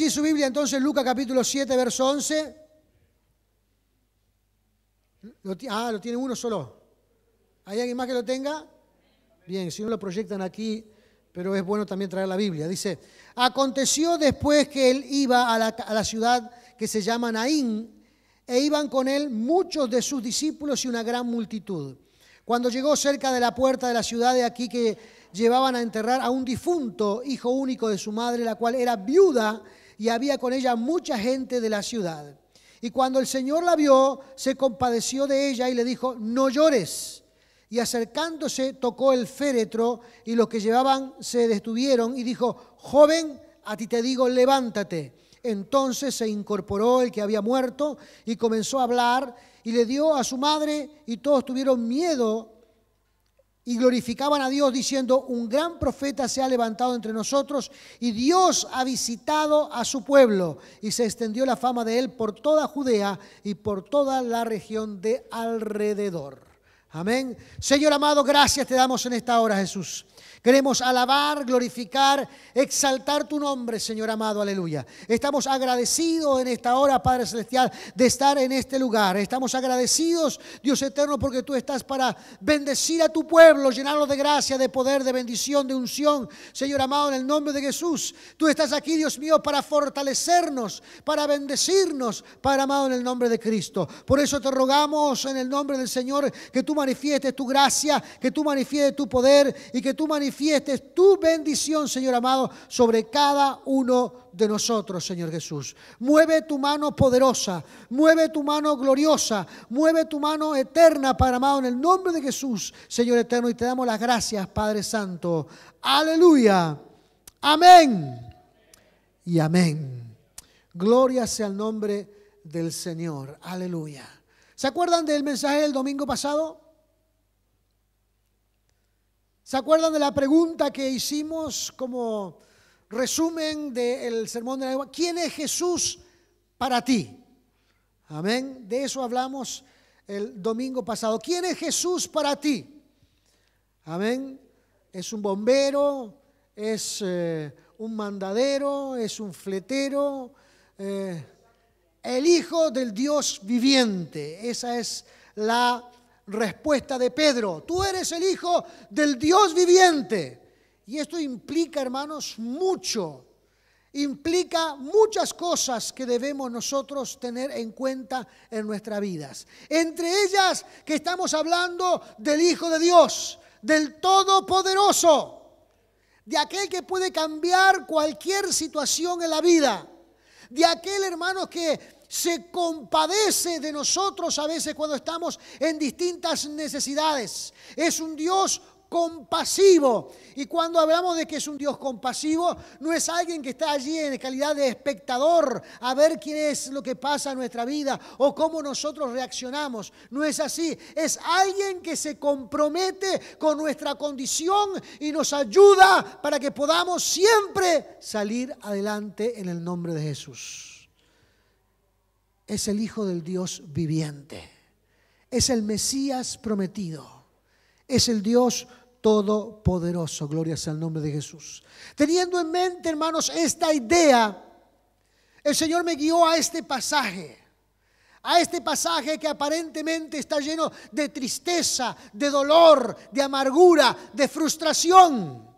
allí su Biblia entonces Lucas capítulo 7, verso 11. Lo tiene uno solo. ¿Hay alguien más que lo tenga? Bien, si no lo proyectan aquí, pero es bueno también traer la Biblia. Dice, aconteció después que él iba a la ciudad que se llama Naín, e iban con él muchos de sus discípulos y una gran multitud. Cuando llegó cerca de la puerta de la ciudad, de aquí que llevaban a enterrar a un difunto, hijo único de su madre, la cual era viuda, y había con ella mucha gente de la ciudad. Y cuando el Señor la vio, se compadeció de ella y le dijo, no llores. Y acercándose, tocó el féretro, y los que llevaban se detuvieron, y dijo, joven, a ti te digo, levántate. Entonces se incorporó el que había muerto y comenzó a hablar y le dio a su madre, y todos tuvieron miedo y glorificaban a Dios diciendo, un gran profeta se ha levantado entre nosotros y Dios ha visitado a su pueblo. Y se extendió la fama de él por toda Judea y por toda la región de alrededor. Amén. Señor amado, gracias te damos en esta hora, Jesús. Queremos alabar, glorificar, exaltar tu nombre, Señor amado, aleluya. Estamos agradecidos en esta hora, Padre Celestial, de estar en este lugar. Estamos agradecidos, Dios eterno, porque tú estás para bendecir a tu pueblo, llenarlo de gracia, de poder, de bendición, de unción. Señor amado, en el nombre de Jesús, tú estás aquí, Dios mío, para fortalecernos, para bendecirnos, Padre amado, en el nombre de Cristo. Por eso te rogamos en el nombre del Señor que tú manifiestes tu gracia, que tú manifiestes tu poder y que tú manifiestes tu bendición, Señor amado, sobre cada uno de nosotros, Señor Jesús. Mueve tu mano poderosa, mueve tu mano gloriosa, mueve tu mano eterna, Padre amado, en el nombre de Jesús, Señor eterno, y te damos las gracias, Padre Santo. Aleluya. Amén. Y amén. Gloria sea el nombre del Señor. Aleluya. ¿Se acuerdan del mensaje del domingo pasado? ¿Se acuerdan de la pregunta que hicimos como resumen del sermón de la lengua? ¿Quién es Jesús para ti? Amén. De eso hablamos el domingo pasado. ¿Quién es Jesús para ti? Amén. ¿Es un bombero? ¿Es un mandadero? ¿Es un fletero? El Hijo del Dios viviente. Esa es la respuesta de Pedro. Tú eres el Hijo del Dios viviente. Y esto implica, hermanos, mucho. Implica muchas cosas que debemos nosotros tener en cuenta en nuestras vidas. Entre ellas que estamos hablando del Hijo de Dios, del Todopoderoso, de aquel que puede cambiar cualquier situación en la vida, de aquel, hermanos, que se compadece de nosotros a veces cuando estamos en distintas necesidades. Es un Dios compasivo. Y cuando hablamos de que es un Dios compasivo, no es alguien que está allí en calidad de espectador a ver qué es lo que pasa en nuestra vida o cómo nosotros reaccionamos. No es así. Es alguien que se compromete con nuestra condición y nos ayuda para que podamos siempre salir adelante en el nombre de Jesús. Es el Hijo del Dios viviente. Es el Mesías prometido. Es el Dios todopoderoso. Gloria sea el nombre de Jesús. Teniendo en mente, hermanos, esta idea, el Señor me guió a este pasaje. A este pasaje que aparentemente está lleno de tristeza, de dolor, de amargura, de frustración.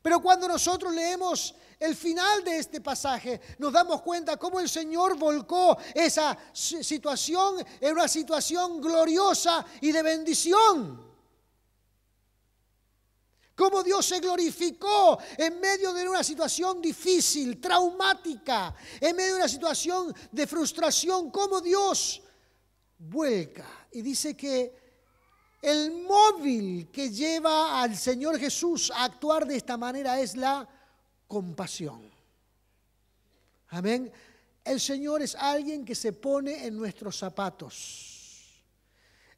Pero cuando nosotros leemos el final de este pasaje, nos damos cuenta cómo el Señor volcó esa situación en una situación gloriosa y de bendición. Cómo Dios se glorificó en medio de una situación difícil, traumática, en medio de una situación de frustración. Cómo Dios vuelca y dice que el móvil que lleva al Señor Jesús a actuar de esta manera es la compasión. Amén. El Señor es alguien que se pone en nuestros zapatos.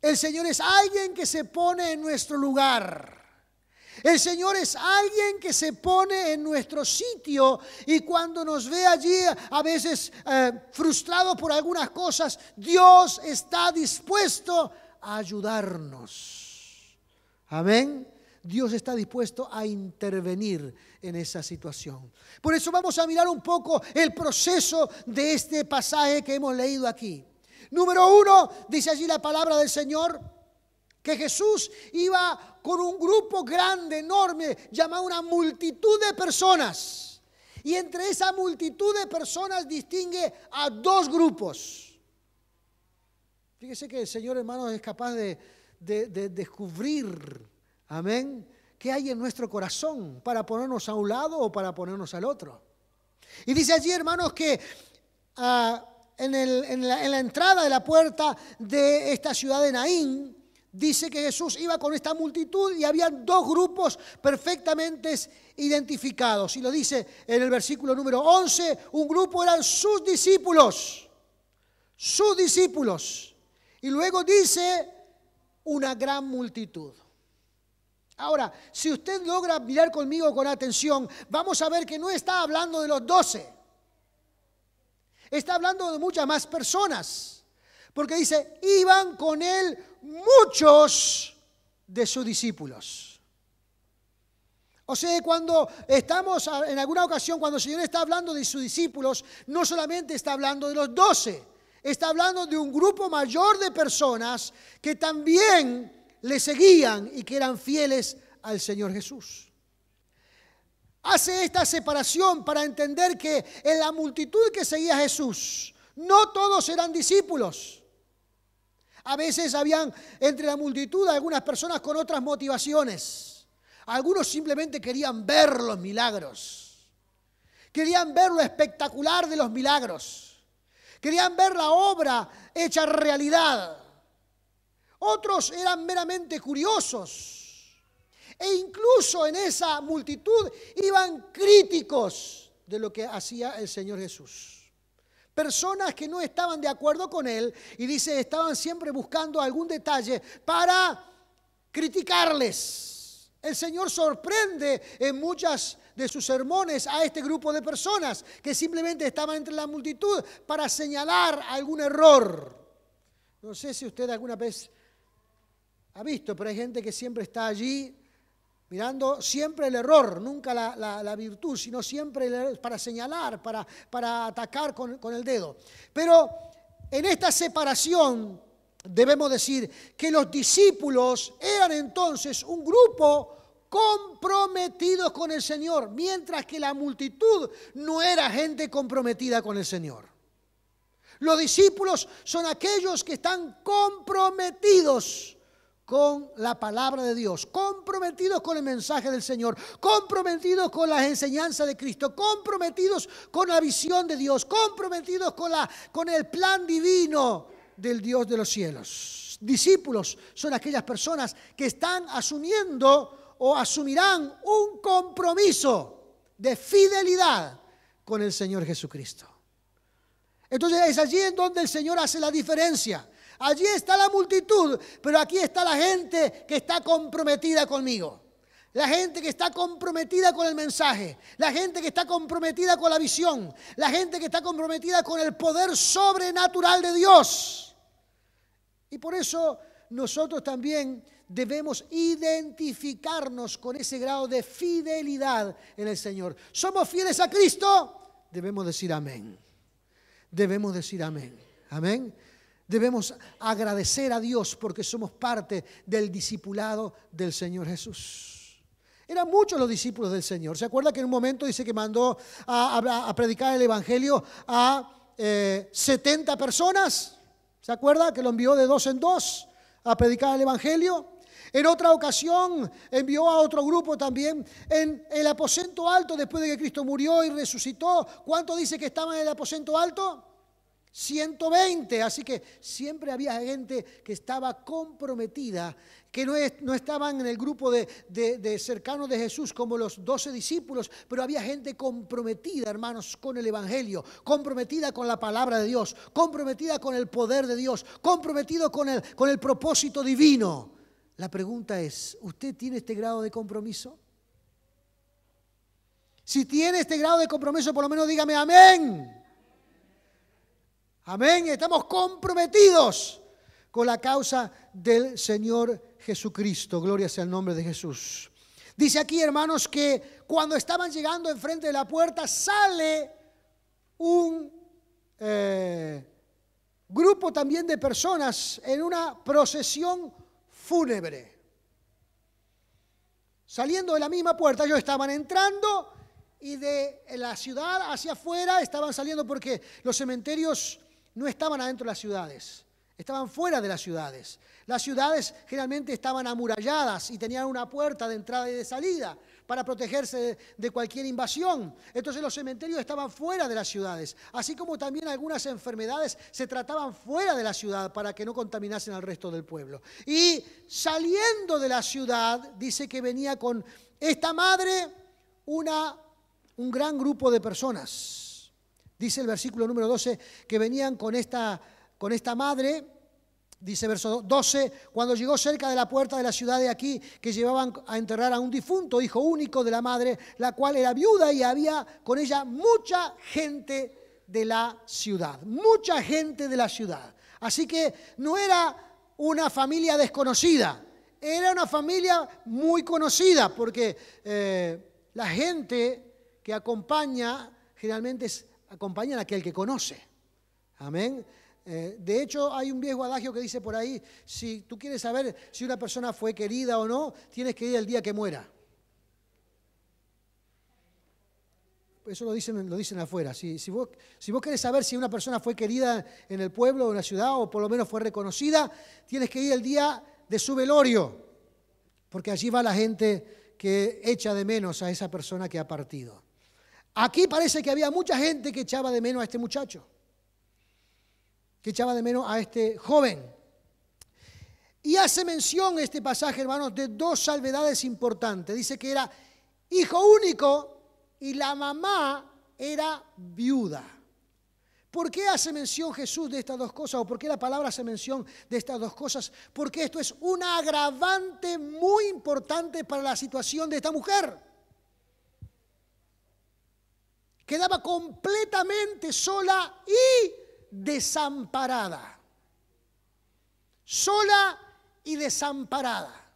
El Señor es alguien que se pone en nuestro lugar. El Señor es alguien que se pone en nuestro sitio y cuando nos ve allí a veces frustrados por algunas cosas, Dios está dispuesto a ayudarnos. Amén. Dios está dispuesto a intervenir en esa situación. Por eso vamos a mirar un poco el proceso de este pasaje que hemos leído aquí. Número 1, dice allí la palabra del Señor, que Jesús iba con un grupo grande, enorme, llamado una multitud de personas. Y entre esa multitud de personas distingue a dos grupos. Fíjese que el Señor, hermanos, es capaz de descubrir, amén, qué hay en nuestro corazón para ponernos a un lado o para ponernos al otro. Y dice allí, hermanos, que en la entrada de la puerta de esta ciudad de Naín, dice que Jesús iba con esta multitud y había dos grupos perfectamente identificados. Y lo dice en el versículo número 11, un grupo eran sus discípulos. Sus discípulos. Y luego dice una gran multitud. Ahora, si usted logra mirar conmigo con atención, vamos a ver que no está hablando de los 12. Está hablando de muchas más personas. Porque dice, iban con él muchos de sus discípulos. O sea, cuando estamos en alguna ocasión, cuando el Señor está hablando de sus discípulos, no solamente está hablando de los 12, está hablando de un grupo mayor de personas que también le seguían y que eran fieles al Señor Jesús. Hace esta separación para entender que en la multitud que seguía a Jesús, no todos eran discípulos. A veces habían entre la multitud algunas personas con otras motivaciones. Algunos simplemente querían ver los milagros. Querían ver lo espectacular de los milagros. Querían ver la obra hecha realidad. Otros eran meramente curiosos. E incluso en esa multitud iban críticos de lo que hacía el Señor Jesús. Personas que no estaban de acuerdo con él y dice, estaban siempre buscando algún detalle para criticarles. El Señor sorprende en muchas de sus sermones a este grupo de personas que simplemente estaban entre la multitud para señalar algún error. No sé si usted alguna vez ha visto, pero hay gente que siempre está allí mirando siempre el error, nunca la virtud, sino siempre para señalar, para atacar con el dedo. Pero en esta separación debemos decir que los discípulos eran entonces un grupo comprometidos con el Señor, mientras que la multitud no era gente comprometida con el Señor. Los discípulos son aquellos que están comprometidos con la palabra de Dios, comprometidos con el mensaje del Señor, comprometidos con las enseñanzas de Cristo, comprometidos con la visión de Dios, comprometidos con el plan divino del Dios de los cielos. Discípulos son aquellas personas que están asumiendo o asumirán un compromiso de fidelidad con el Señor Jesucristo. Entonces es allí en donde el Señor hace la diferencia. Allí está la multitud, pero aquí está la gente que está comprometida conmigo. La gente que está comprometida con el mensaje. La gente que está comprometida con la visión. La gente que está comprometida con el poder sobrenatural de Dios. Y por eso nosotros también debemos identificarnos con ese grado de fidelidad en el Señor. ¿Somos fieles a Cristo? Debemos decir amén. Debemos decir amén. Amén. Debemos agradecer a Dios porque somos parte del discipulado del Señor Jesús. Eran muchos los discípulos del Señor. ¿Se acuerda que en un momento dice que mandó a predicar el Evangelio a 70 personas? ¿Se acuerda que lo envió de dos en dos a predicar el Evangelio? En otra ocasión envió a otro grupo también en el aposento alto después de que Cristo murió y resucitó. ¿Cuánto dice que estaban en el aposento alto? 120, así que siempre había gente que estaba comprometida, que no estaban en el grupo de cercanos de Jesús como los 12 discípulos, pero había gente comprometida, hermanos, con el Evangelio, comprometida con la palabra de Dios, comprometida con el poder de Dios, comprometido con el propósito divino. La pregunta es, ¿usted tiene este grado de compromiso? Si tiene este grado de compromiso, por lo menos dígame amén. Amén, estamos comprometidos con la causa del Señor Jesucristo. Gloria sea el nombre de Jesús. Dice aquí, hermanos, que cuando estaban llegando enfrente de la puerta, sale un grupo también de personas en una procesión fúnebre. Saliendo de la misma puerta, ellos estaban entrando y de la ciudad hacia afuera estaban saliendo, porque los cementerios no estaban adentro de las ciudades, estaban fuera de las ciudades. Las ciudades generalmente estaban amuralladas y tenían una puerta de entrada y de salida para protegerse de cualquier invasión. Entonces los cementerios estaban fuera de las ciudades, así como también algunas enfermedades se trataban fuera de la ciudad para que no contaminasen al resto del pueblo. Y saliendo de la ciudad, dice que venía con esta madre un gran grupo de personas. Dice el versículo número 12 que venían con esta madre. Dice verso 12, cuando llegó cerca de la puerta de la ciudad de aquí, que llevaban a enterrar a un difunto hijo único de la madre, la cual era viuda, y había con ella mucha gente de la ciudad. Mucha gente de la ciudad. Así que no era una familia desconocida, era una familia muy conocida, porque la gente que acompaña, generalmente acompañan a aquel que conoce. Amén. De hecho, hay un viejo adagio que dice por ahí, si tú quieres saber si una persona fue querida o no, tienes que ir el día que muera. Eso lo dicen afuera. Si vos querés saber si una persona fue querida en el pueblo o en la ciudad, o por lo menos fue reconocida, tienes que ir el día de su velorio, porque allí va la gente que echa de menos a esa persona que ha partido. Aquí parece que había mucha gente que echaba de menos a este muchacho, que echaba de menos a este joven. Y hace mención este pasaje, hermanos, de dos salvedades importantes. Dice que era hijo único y la mamá era viuda. ¿Por qué hace mención Jesús de estas dos cosas? ¿O por qué la palabra hace mención de estas dos cosas? Porque esto es un agravante muy importante para la situación de esta mujer. Quedaba completamente sola y desamparada. Sola y desamparada.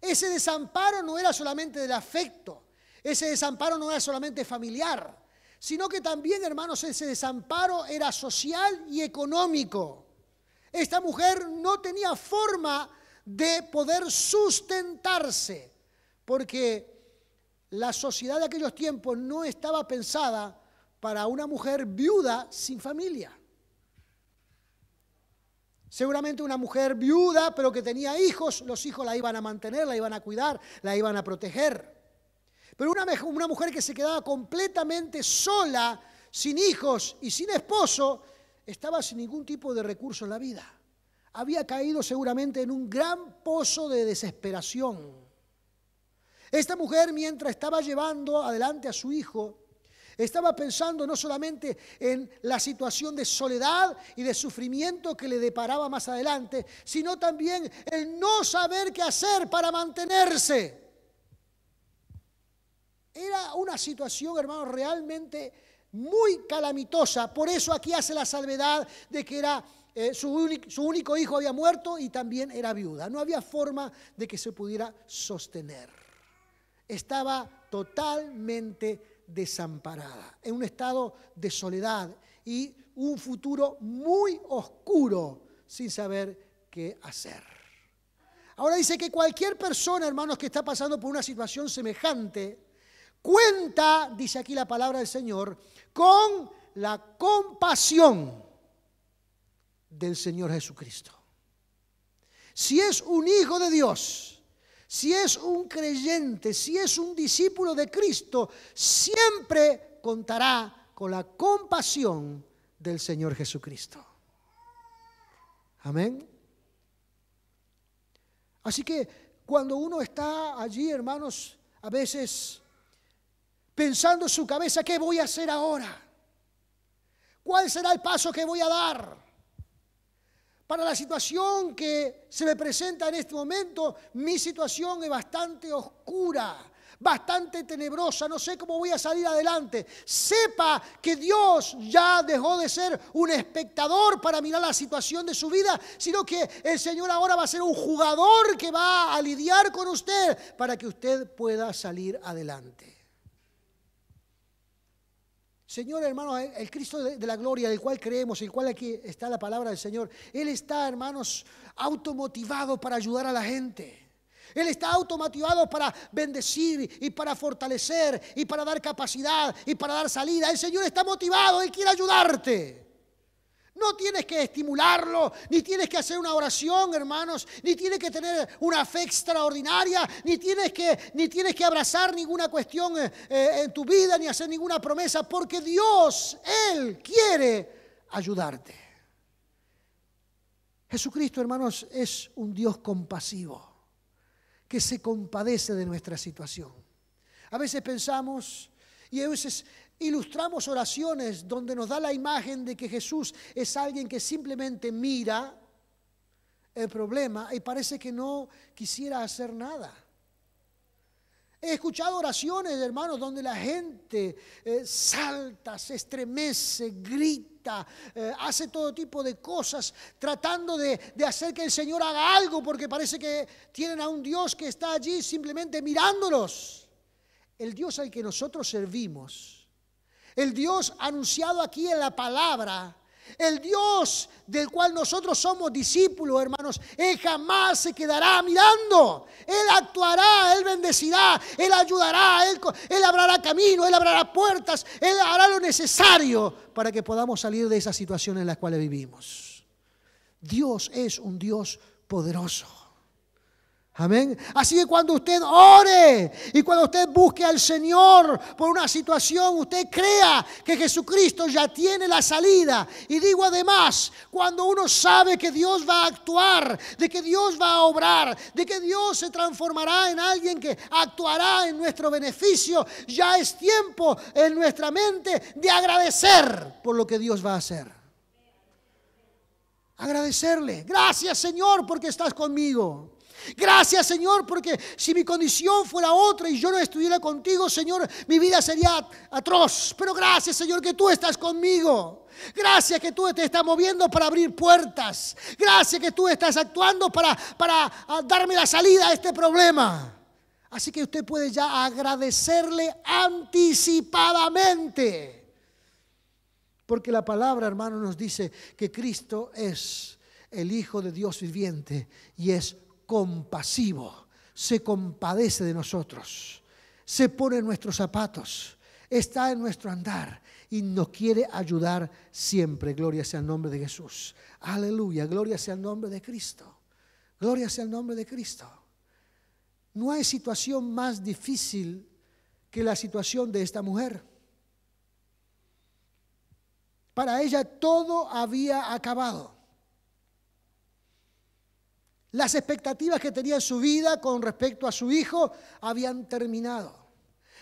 Ese desamparo no era solamente del afecto, ese desamparo no era solamente familiar, sino que también, hermanos, ese desamparo era social y económico. Esta mujer no tenía forma de poder sustentarse, porque la sociedad de aquellos tiempos no estaba pensada para una mujer viuda sin familia. Seguramente una mujer viuda, pero que tenía hijos, los hijos la iban a mantener, la iban a cuidar, la iban a proteger. Pero una mujer que se quedaba completamente sola, sin hijos y sin esposo, estaba sin ningún tipo de recurso en la vida. Había caído seguramente en un gran pozo de desesperación. Esta mujer, mientras estaba llevando adelante a su hijo, estaba pensando no solamente en la situación de soledad y de sufrimiento que le deparaba más adelante, sino también el no saber qué hacer para mantenerse. Era una situación, hermanos, realmente muy calamitosa. Por eso aquí hace la salvedad de que era su único hijo había muerto y también era viuda. No había forma de que se pudiera sostener. Estaba totalmente desamparada, en un estado de soledad y un futuro muy oscuro, sin saber qué hacer. Ahora dice que cualquier persona, hermanos, que está pasando por una situación semejante, cuenta, dice aquí la palabra del Señor, con la compasión del Señor Jesucristo. Si es un hijo de Dios, si es un creyente, si es un discípulo de Cristo, siempre contará con la compasión del Señor Jesucristo. Amén. Así que cuando uno está allí, hermanos, a veces pensando en su cabeza, ¿qué voy a hacer ahora? ¿Cuál será el paso que voy a dar? Para la situación que se me presenta en este momento, mi situación es bastante oscura. bastante tenebrosa, no sé cómo voy a salir adelante. Sepa que Dios ya dejó de ser un espectador para mirar la situación de su vida, sino que el Señor ahora va a ser un jugador que va a lidiar con usted para que usted pueda salir adelante. Señor, hermanos, el Cristo de la gloria, del cual creemos, el cual aquí está la palabra del Señor, Él está, hermanos, automotivado para ayudar a la gente. Él está automotivado para bendecir y para fortalecer y para dar capacidad y para dar salida. El Señor está motivado, Él quiere ayudarte. No tienes que estimularlo, ni tienes que hacer una oración, hermanos, ni tienes que tener una fe extraordinaria, ni tienes que abrazar ninguna cuestión en tu vida, ni hacer ninguna promesa, porque Dios, Él quiere ayudarte. Jesucristo, hermanos, es un Dios compasivo, que se compadece de nuestra situación. A veces pensamos y a veces ilustramos oraciones donde nos da la imagen de que Jesús es alguien que simplemente mira el problema y parece que no quisiera hacer nada. He escuchado oraciones, hermanos, donde la gente salta, se estremece, grita, hace todo tipo de cosas tratando de hacer que el Señor haga algo, porque parece que tienen a un Dios que está allí simplemente mirándolos. El Dios al que nosotros servimos, el Dios anunciado aquí en la palabra, el Dios del cual nosotros somos discípulos, hermanos, Él jamás se quedará mirando. Él actuará, Él bendecirá, Él ayudará, Él abrirá camino, Él abrirá puertas, Él hará lo necesario para que podamos salir de esas situaciones en las cuales vivimos. Dios es un Dios poderoso. Amén. Así que cuando usted ore y cuando usted busque al Señor por una situación, usted crea que Jesucristo ya tiene la salida. Y digo además, cuando uno sabe que Dios va a actuar, de que Dios va a obrar, de que Dios se transformará en alguien que actuará en nuestro beneficio, ya es tiempo en nuestra mente de agradecer por lo que Dios va a hacer. Agradecerle. Gracias, Señor, porque estás conmigo. Gracias, Señor, porque si mi condición fuera otra y yo no estuviera contigo, Señor, mi vida sería atroz. Pero gracias, Señor, que tú estás conmigo. Gracias que tú te estás moviendo para abrir puertas. Gracias que tú estás actuando para darme la salida a este problema. Así que usted puede ya agradecerle anticipadamente. Porque la palabra, hermano, nos dice que Cristo es el Hijo de Dios viviente y es compasivo, se compadece de nosotros, se pone en nuestros zapatos, está en nuestro andar y nos quiere ayudar siempre. Gloria sea el nombre de Jesús. Aleluya, gloria sea el nombre de Cristo. Gloria sea el nombre de Cristo. No hay situación más difícil que la situación de esta mujer. Para ella todo había acabado. Las expectativas que tenía en su vida con respecto a su hijo habían terminado.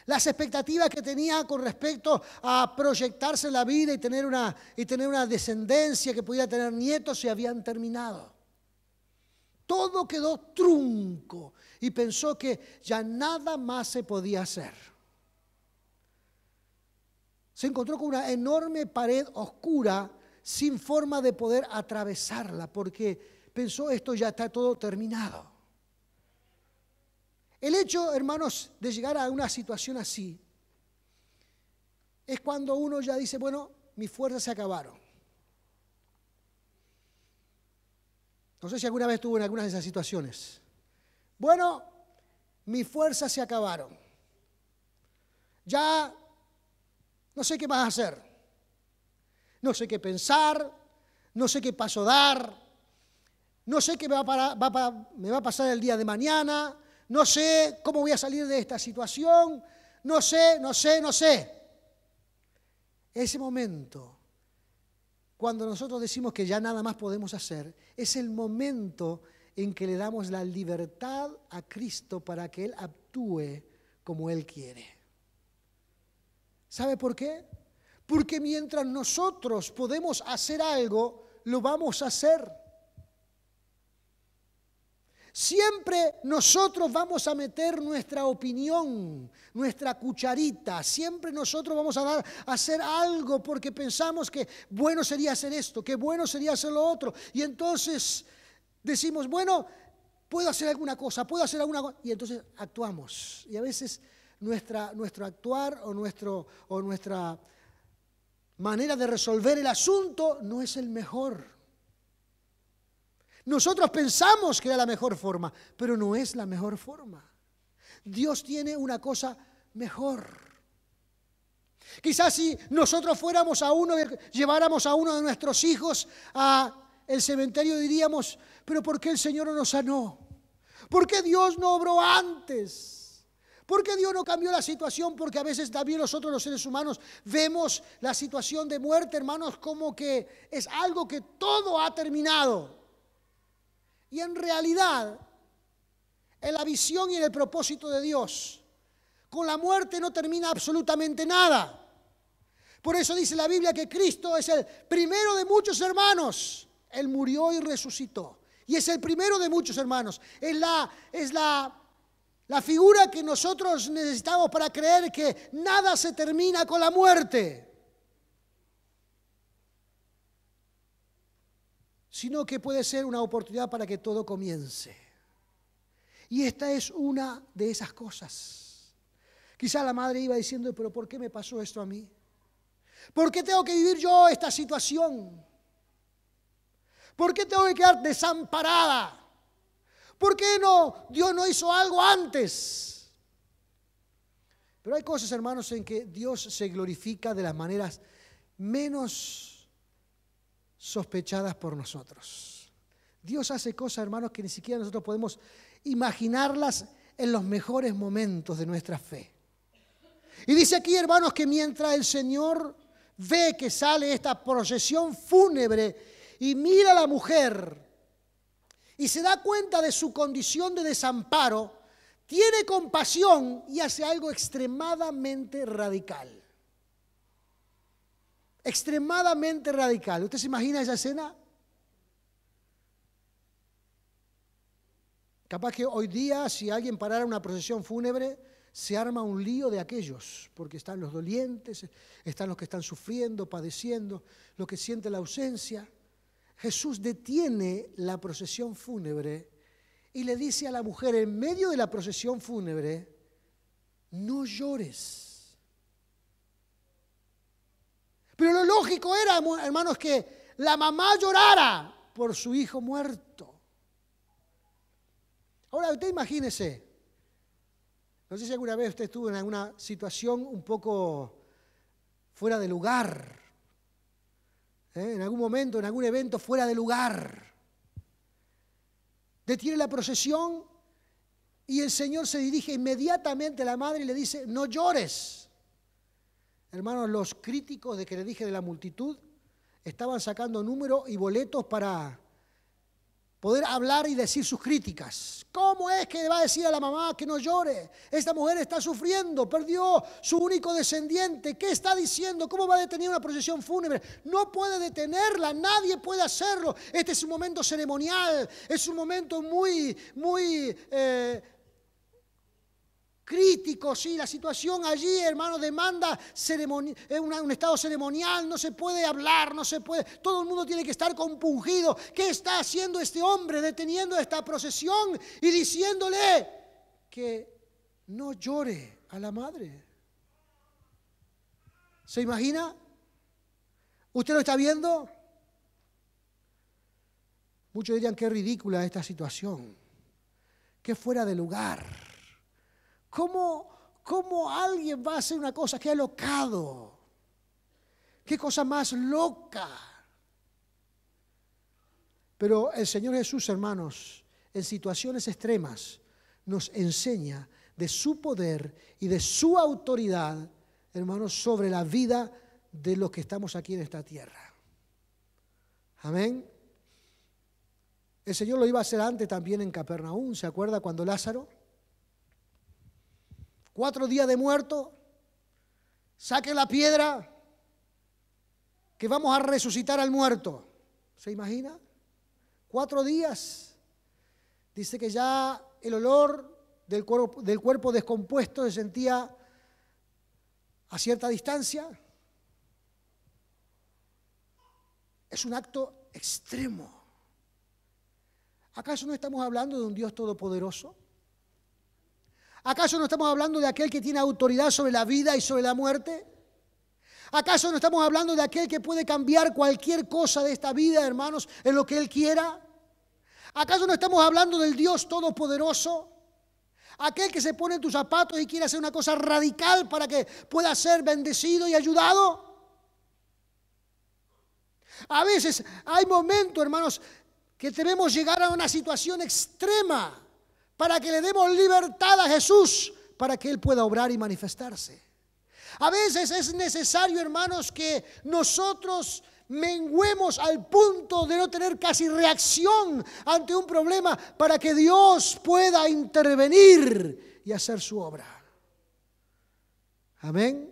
Las expectativas que tenía con respecto a proyectarse en la vida y tener una descendencia que pudiera tener nietos se habían terminado. Todo quedó trunco y pensó que ya nada más se podía hacer. Se encontró con una enorme pared oscura sin forma de poder atravesarla porque pensó, esto ya está todo terminado. El hecho, hermanos, de llegar a una situación así es cuando uno ya dice, bueno, mis fuerzas se acabaron. No sé si alguna vez estuvo en alguna de esas situaciones. Bueno, mis fuerzas se acabaron. Ya no sé qué más hacer. No sé qué pensar, no sé qué paso dar. No sé qué me va a pasar el día de mañana. No sé cómo voy a salir de esta situación. No sé. Ese momento, cuando nosotros decimos que ya nada más podemos hacer, es el momento en que le damos la libertad a Cristo para que Él actúe como Él quiere. ¿Sabe por qué? Porque mientras nosotros podemos hacer algo, lo vamos a hacer. Siempre nosotros vamos a meter nuestra opinión, nuestra cucharita. Siempre nosotros vamos a hacer algo porque pensamos que bueno sería hacer esto, que bueno sería hacer lo otro. Y entonces decimos, bueno, puedo hacer alguna cosa, y entonces actuamos. Y a veces nuestro actuar o nuestra manera de resolver el asunto no es el mejor. Nosotros pensamos que era la mejor forma, pero no es la mejor forma. Dios tiene una cosa mejor. Quizás si nosotros lleváramos a uno de nuestros hijos al cementerio, diríamos, pero ¿por qué el Señor no nos sanó? ¿Por qué Dios no obró antes? ¿Por qué Dios no cambió la situación? Porque a veces también nosotros los seres humanos vemos la situación de muerte, hermanos, como que es algo que todo ha terminado. Y en realidad, en la visión y en el propósito de Dios, con la muerte no termina absolutamente nada. Por eso dice la Biblia que Cristo es el primero de muchos hermanos. Él murió y resucitó. Y es el primero de muchos hermanos. Es la figura que nosotros necesitamos para creer que nada se termina con la muerte, sino que puede ser una oportunidad para que todo comience. Y esta es una de esas cosas. Quizá la madre iba diciendo, pero ¿por qué me pasó esto a mí? ¿Por qué tengo que vivir yo esta situación? ¿Por qué tengo que quedar desamparada? ¿Por qué Dios no hizo algo antes? Pero hay cosas, hermanos, en que Dios se glorifica de las maneras menos sospechadas por nosotros. Dios hace cosas, hermanos, que ni siquiera nosotros podemos imaginarlas en los mejores momentos de nuestra fe. Y dice aquí, hermanos, que mientras el Señor ve que sale esta procesión fúnebre y mira a la mujer y se da cuenta de su condición de desamparo, tiene compasión y hace algo extremadamente radical. Extremadamente radical. ¿Usted se imagina esa escena? Capaz que hoy día, si alguien parara una procesión fúnebre, se arma un lío de aquellos, porque están los dolientes, están los que están sufriendo, padeciendo, los que sienten la ausencia. Jesús detiene la procesión fúnebre y le dice a la mujer en medio de la procesión fúnebre, no llores. Pero lo lógico era, hermanos, que la mamá llorara por su hijo muerto. Ahora, usted imagínese, no sé si alguna vez usted estuvo en alguna situación un poco fuera de lugar, en algún momento, en algún evento fuera de lugar. Detiene la procesión y el Señor se dirige inmediatamente a la madre y le dice, no llores. Hermanos, los críticos de que le dije de la multitud estaban sacando números y boletos para poder hablar y decir sus críticas. ¿Cómo es que le va a decir a la mamá que no llore? Esta mujer está sufriendo, perdió su único descendiente. ¿Qué está diciendo? ¿Cómo va a detener una procesión fúnebre? No puede detenerla, nadie puede hacerlo. Este es un momento ceremonial, es un momento muy crítico, sí, la situación allí, hermano, demanda un estado ceremonial, no se puede hablar, no se puede, todo el mundo tiene que estar compungido. ¿Qué está haciendo este hombre deteniendo esta procesión y diciéndole que no llore a la madre? ¿Se imagina? ¿Usted lo está viendo? Muchos dirían qué ridícula esta situación, qué fuera de lugar. ¿Cómo alguien va a hacer una cosa? ¡Qué alocado! ¡Qué cosa más loca! Pero el Señor Jesús, hermanos, en situaciones extremas, nos enseña de su poder y de su autoridad, hermanos, sobre la vida de los que estamos aquí en esta tierra. Amén. El Señor lo iba a hacer antes también en Capernaum. ¿Se acuerda cuando Lázaro? 4 días de muerto, saque la piedra que vamos a resucitar al muerto. ¿Se imagina? 4 días. Dice que ya el olor del cuerpo descompuesto se sentía a cierta distancia. Es un acto extremo. ¿Acaso no estamos hablando de un Dios todopoderoso? ¿Acaso no estamos hablando de aquel que tiene autoridad sobre la vida y sobre la muerte? ¿Acaso no estamos hablando de aquel que puede cambiar cualquier cosa de esta vida, hermanos, en lo que Él quiera? ¿Acaso no estamos hablando del Dios todopoderoso? Aquel que se pone en tus zapatos y quiere hacer una cosa radical para que pueda ser bendecido y ayudado. A veces hay momentos, hermanos, que debemos llegar a una situación extrema para que le demos libertad a Jesús, para que Él pueda obrar y manifestarse. A veces es necesario, hermanos, que nosotros menguemos al punto de no tener casi reacción ante un problema para que Dios pueda intervenir y hacer su obra. Amén.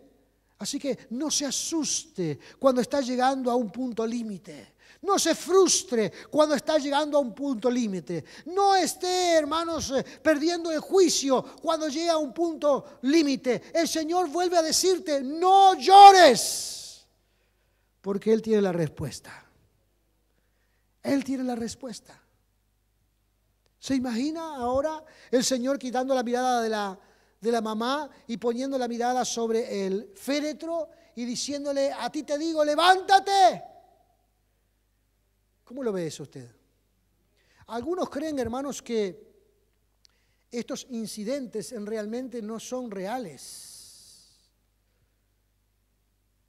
Así que no se asuste cuando está llegando a un punto límite. No se frustre cuando está llegando a un punto límite. No esté, hermanos, perdiendo el juicio cuando llega a un punto límite. El Señor vuelve a decirte, no llores, porque Él tiene la respuesta. Él tiene la respuesta. ¿Se imagina ahora el Señor quitando la mirada de la mamá y poniendo la mirada sobre el féretro y diciéndole, a ti te digo, levántate? ¿Cómo lo ve eso usted? Algunos creen, hermanos, que estos incidentes realmente no son reales.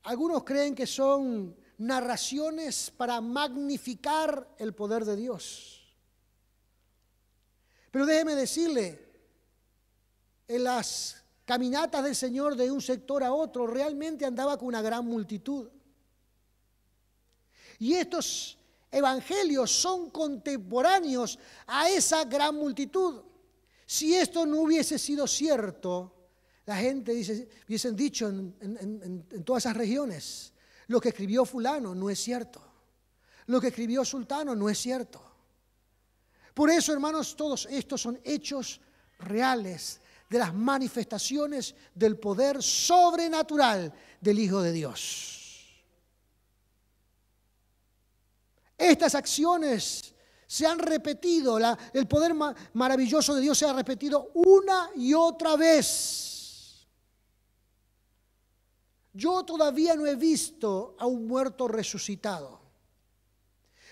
Algunos creen que son narraciones para magnificar el poder de Dios. Pero déjeme decirle, en las caminatas del Señor de un sector a otro, realmente andaba con una gran multitud. Y estos evangelios son contemporáneos a esa gran multitud. Si esto no hubiese sido cierto, la gente hubiesen dicho en todas esas regiones, lo que escribió fulano no es cierto, lo que escribió sultano no es cierto. Por eso, hermanos, todos estos son hechos reales de las manifestaciones del poder sobrenatural del Hijo de Dios. Estas acciones se han repetido, el poder maravilloso de Dios se ha repetido una y otra vez. Yo todavía no he visto a un muerto resucitado,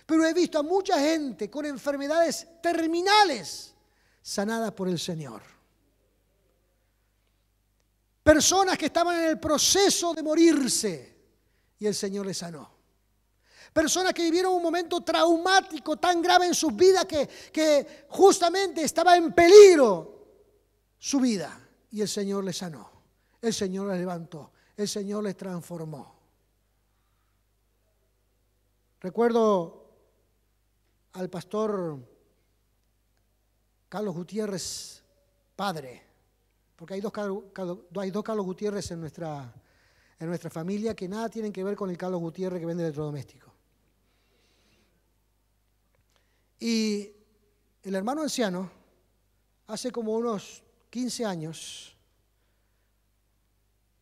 pero he visto a mucha gente con enfermedades terminales sanadas por el Señor. Personas que estaban en el proceso de morirse y el Señor les sanó. Personas que vivieron un momento traumático tan grave en sus vidas que justamente estaba en peligro su vida. Y el Señor les sanó, el Señor les levantó, el Señor les transformó. Recuerdo al pastor Carlos Gutiérrez, padre, porque hay dos Carlos Gutiérrez en nuestra familia que nada tienen que ver con el Carlos Gutiérrez que vende electrodomésticos. Y el hermano anciano, hace como unos 15 años,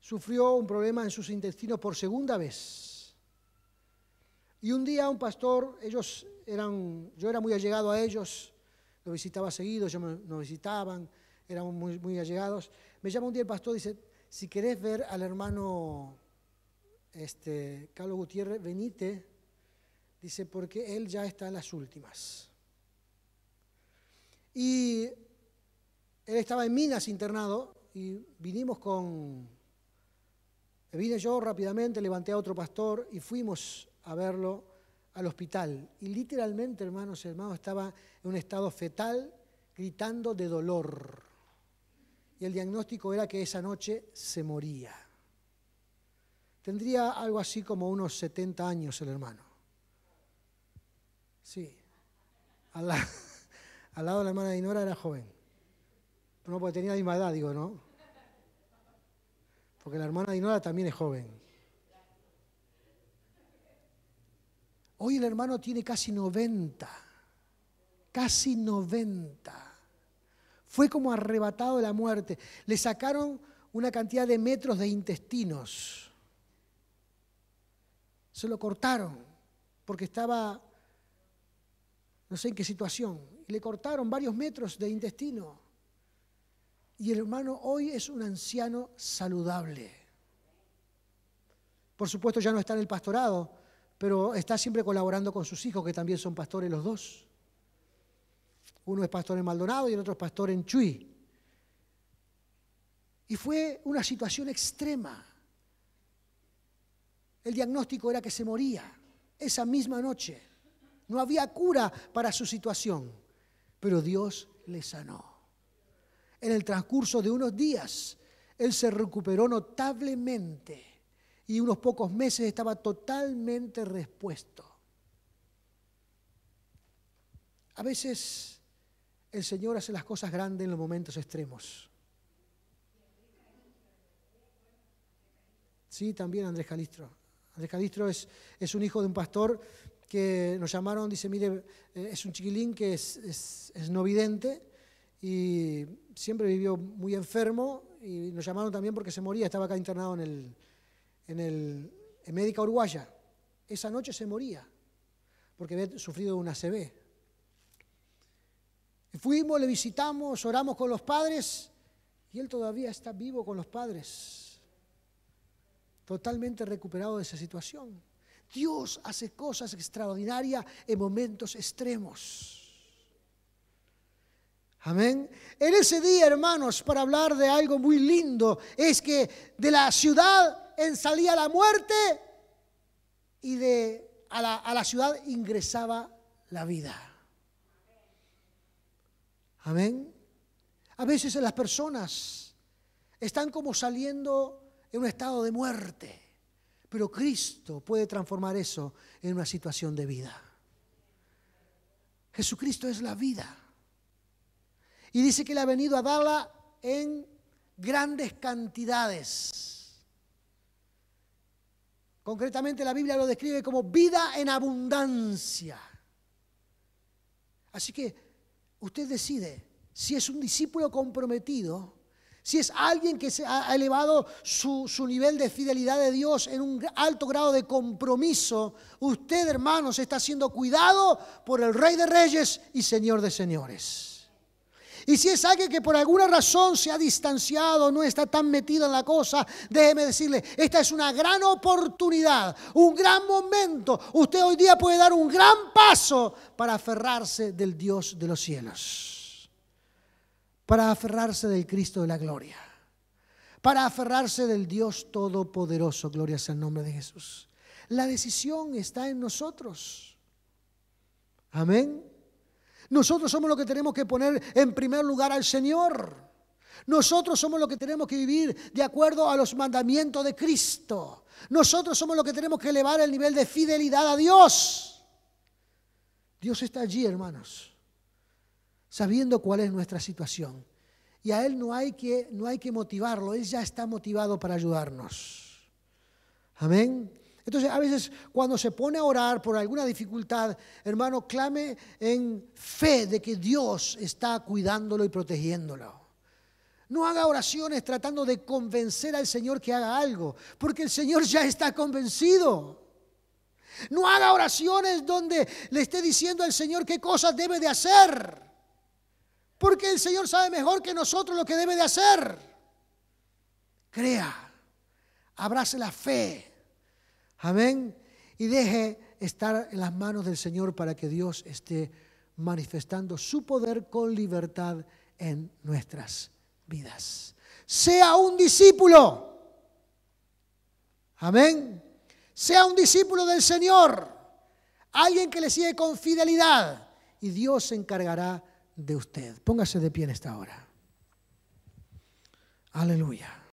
sufrió un problema en sus intestinos por segunda vez. Y un día un pastor, yo era muy allegado a ellos, lo visitaba seguido, ellos nos visitaban, éramos muy, muy allegados. Me llama un día el pastor y dice, si querés ver al hermano Carlos Gutiérrez, venite, dice, porque él ya está en las últimas. Y él estaba en Minas internado y vine yo rápidamente, levanté a otro pastor y fuimos a verlo al hospital. Y literalmente, hermanos, el hermano estaba en un estado fetal, gritando de dolor. Y el diagnóstico era que esa noche se moría. Tendría algo así como unos 70 años el hermano. Sí. Al lado de la hermana Dinora era joven. No, porque tenía la misma edad, digo, ¿no? Porque la hermana Dinora también es joven. Hoy el hermano tiene casi 90 casi 90. Fue como arrebatado de la muerte. Le sacaron una cantidad de metros de intestinos. Se lo cortaron porque estaba, no sé en qué situación. Le cortaron varios metros de intestino. Y el hermano hoy es un anciano saludable. Por supuesto ya no está en el pastorado, pero está siempre colaborando con sus hijos, que también son pastores los dos. Uno es pastor en Maldonado y el otro es pastor en Chuy. Y fue una situación extrema. El diagnóstico era que se moría esa misma noche. No había cura para su situación, pero Dios le sanó. En el transcurso de unos días, él se recuperó notablemente y unos pocos meses estaba totalmente repuesto. A veces el Señor hace las cosas grandes en los momentos extremos. Sí, también Andrés Calistro. Andrés Calistro es un hijo de un pastor que nos llamaron, dice, mire, es un chiquilín que es no vidente y siempre vivió muy enfermo y nos llamaron también porque se moría, estaba acá internado en Médica Uruguaya. Esa noche se moría porque había sufrido una ACV. Fuimos, le visitamos, oramos con los padres y él todavía está vivo con los padres, totalmente recuperado de esa situación. Dios hace cosas extraordinarias en momentos extremos. Amén. En ese día, hermanos, para hablar de algo muy lindo, es que de la ciudad salía la muerte y a la ciudad ingresaba la vida. Amén. A veces las personas están como saliendo en un estado de muerte, pero Cristo puede transformar eso en una situación de vida. Jesucristo es la vida. Y dice que Él ha venido a darla en grandes cantidades. Concretamente la Biblia lo describe como vida en abundancia. Así que usted decide si es un discípulo comprometido, si es alguien que se ha elevado su nivel de fidelidad de Dios en un alto grado de compromiso. Usted, hermanos, está siendo cuidado por el Rey de Reyes y Señor de Señores. Y si es alguien que por alguna razón se ha distanciado, no está tan metido en la cosa, déjeme decirle, esta es una gran oportunidad, un gran momento. Usted hoy día puede dar un gran paso para aferrarse del Dios de los cielos, para aferrarse del Cristo de la gloria, para aferrarse del Dios todopoderoso. Gloria sea el nombre de Jesús. La decisión está en nosotros. Amén. Nosotros somos los que tenemos que poner en primer lugar al Señor. Nosotros somos los que tenemos que vivir de acuerdo a los mandamientos de Cristo. Nosotros somos los que tenemos que elevar el nivel de fidelidad a Dios. Dios está allí, hermanos, sabiendo cuál es nuestra situación. Y a Él no hay que motivarlo, Él ya está motivado para ayudarnos. Amén. Entonces, a veces cuando se pone a orar por alguna dificultad, hermano, clame en fe de que Dios está cuidándolo y protegiéndolo. No haga oraciones tratando de convencer al Señor que haga algo, porque el Señor ya está convencido. No haga oraciones donde le esté diciendo al Señor qué cosas debe de hacer, porque el Señor sabe mejor que nosotros lo que debe de hacer. Crea, abrace la fe. Amén. Y deje estar en las manos del Señor para que Dios esté manifestando su poder con libertad en nuestras vidas. Sea un discípulo. Amén. Sea un discípulo del Señor. Alguien que le sigue con fidelidad. Y Dios se encargará de usted. Póngase de pie en esta hora. Aleluya.